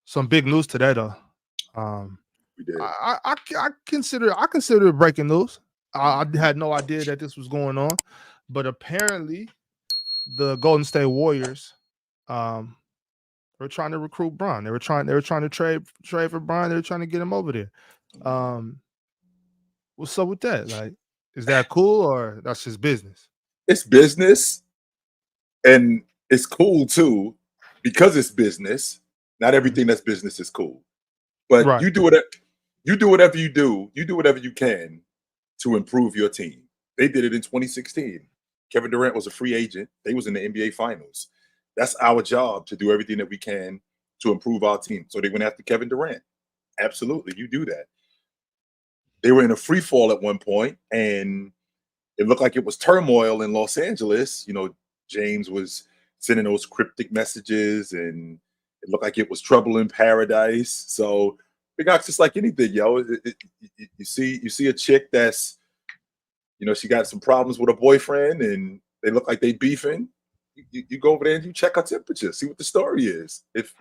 Some big news today, though. Um, We did. I consider it breaking news. I Mhm. had no idea that this was going on, but apparently the Golden State Warriors, um, were trying to recruit Bron. They were trying to trade for Bron. They were trying to get him over there. Um, what's up with that? Like, is that cool or that's just business? It's business, and it's cool too because it's business. Not Mhm. everything that's business is cool, but Right. you do whatever you do. You do whatever you can to improve your team. They did it in 2016. Kevin Durant was a free agent. They was in the NBA Finals. That's our job to do everything that we can to improve our team. So they went after Kevin Durant. Absolutely, you do that. They were in a free fall at one point, and it looked like it was turmoil in Los Angeles. James was sending those cryptic messages, and it looked like it was trouble in paradise. So Big Ox, just like anything, yo. You see a chick that's she got some problems with her boyfriend, and they look like they beefing. You go over there and you check her temperature, see what the story is. If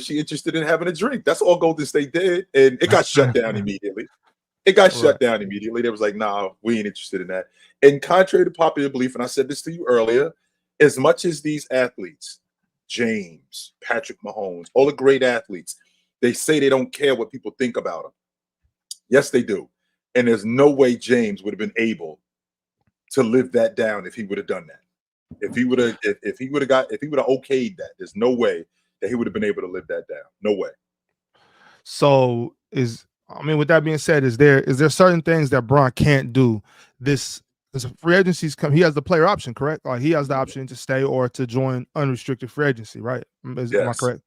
she interested in having a drink, that's all Golden State did, and it got shut down immediately. It got Right. shut down immediately. They was like, "Nah, we ain't interested in that." And contrary to popular belief, and I said this to you earlier, as much as these athletes, James, Patrick Mahomes, all the great athletes, they say they don't care what people think about them. Yes, they do. And there's no way James would have been able to live that down if he would have done that. If he would have okayed that, there's no way that he would have been able to live that down. No way. So with that being said, is there certain things that Bron can't do? This free agency's come. He has the player option, correct? Like he has the option to stay or to join unrestricted free agency, right? Am I Yes, correct?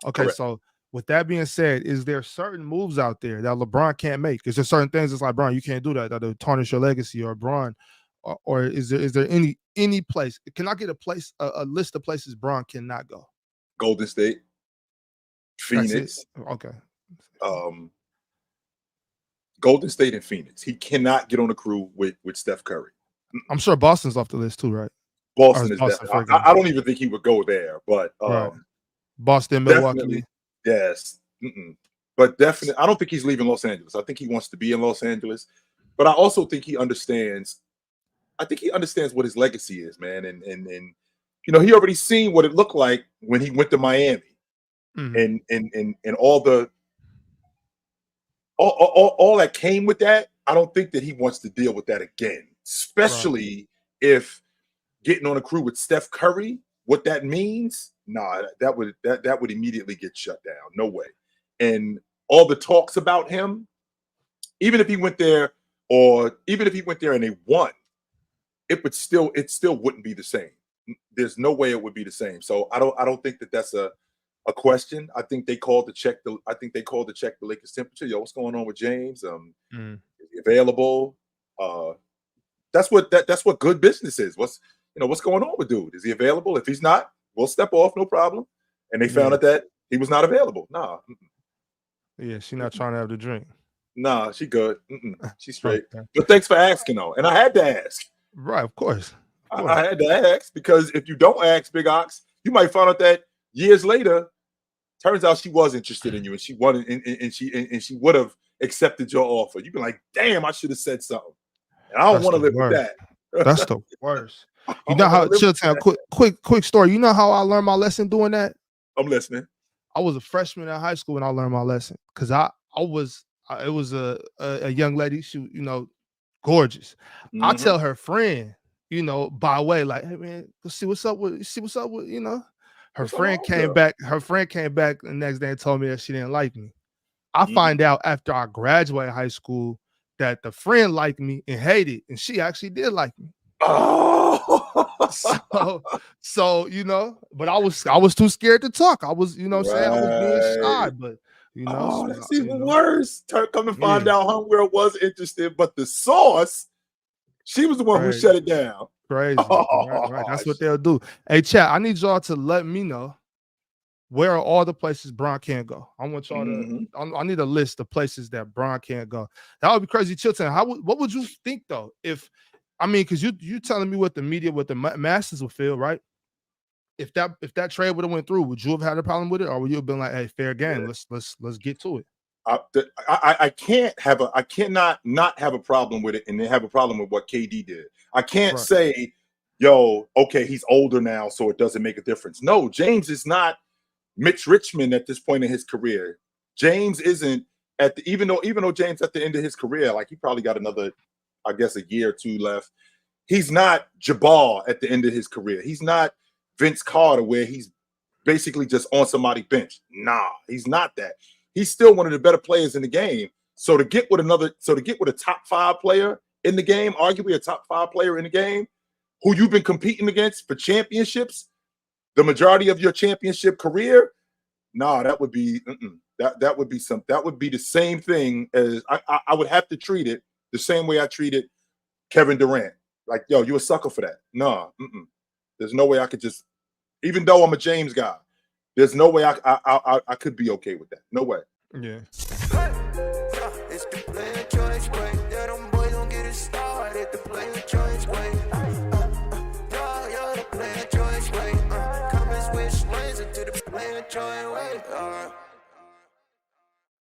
Okay, correct. so with that being said, is there certain moves out there that LeBron can't make? Is there certain things that's like Bron, you can't do that'll tarnish your legacy, or Bron, or is there any place? Can I get a list of places Bron cannot go? Golden State, That's it. Phoenix, Okay. um, Golden State and Phoenix. He cannot get on a crew with Steph Curry. I'm sure Boston's off the list too, right? Or Boston is is Boston definitely. forgetting? I don't even think he would go there, but Right. Boston, definitely Milwaukee. yes. But definitely, I don't think he's leaving Los Angeles. I think he wants to be in Los Angeles, but I also think he understands. I think he understands what his legacy is, man, and he already seen what it looked like when he went to Miami, Mhm. and all that came with that. I don't think that he wants to deal with that again, Right. especially if getting on a crew with Steph Curry, what that means, nah, that would immediately get shut down. No way. And all the talks about him, even if he went there, or even if he went there and they won, it still wouldn't be the same. There's no way it would be the same. So I don't think that that's a question. I think they called to check the Lakers temperature. Yo, what's going on with James? Mhm. Is he available? Uh, that's what good business is. What's going on with dude? Is he available? If he's not, we'll step off, no problem. And they found Yeah. out that he was not available. Nah, Yeah. She not trying to have the drink. nah, she good. She's straight. Okay. But thanks for asking though. And I had to ask. Right. Of course. Of I course. had to ask because if you don't ask, Big Ox, you might find out that years later, turns out she was interested in you, and she wanted, and she would have accepted your offer. You'd be like, damn, I should have said something. And I don't That's want to the live with worst. that. That's the worst. I You know don't want how to live chill with town, that. quick story. You know how I learned my lesson doing that? I'm listening. I was a freshman in high school when I learned my lesson. Cause it was a young lady, gorgeous. I Hmm. tell her friend, by way, like, hey man, go see what's up with, What's up, her friend came back the next day and told me that she didn't like me. I hmm find out after I graduated high school that the friend liked me and hated, and she actually did like me. Oh, So, but I was too scared to talk. I was, saying I was being shy, right. but Oh, that's even you worse. Come to find yeah, out, homegirl was interested, but the source, she was the one who crazy, shut it down. crazy. Right. Oh, That's what they'll do. Hey, chat. I need y'all to let me know where are all the places Bron can't go. I want y'all to. mhm. I need a list of places that Bron can't go. That would be crazy. Chilton, what would you think though? If I mean, because you telling me what the media, what the masses will feel, right? if that trade would have went through, would you have had a problem with it, or would you have been like, "Hey, fair game, let's get to it"? I cannot not have a problem with it and then have a problem with what KD did. I can't Right. say, yo, okay, he's older now, so it doesn't make a difference. No, James is not Mitch Richmond at this point in his career. James isn't even though James at the end of his career, like he probably got another, I guess, a year or two left. He's not Jabbar at the end of his career. He's not Vince Carter, where he's basically just on somebody's bench. Nah, he's not that. He's still one of the better players in the game. So to get with a top 5 player in the game, arguably a top 5 player in the game, who you've been competing against for championships, the majority of your championship career, nah, that would be that would be the same thing as I would have to treat it the same way I treated Kevin Durant. Like, yo, you a sucker for that? Nah, there's no way I could just, even though I'm a James guy, there's no way I could be okay with that. No way. Yeah. It's the player choice way. Yeah, them boys don't get it started. The player choice way. Yeah, the player choice way. Come and switch lanes into the player choice way.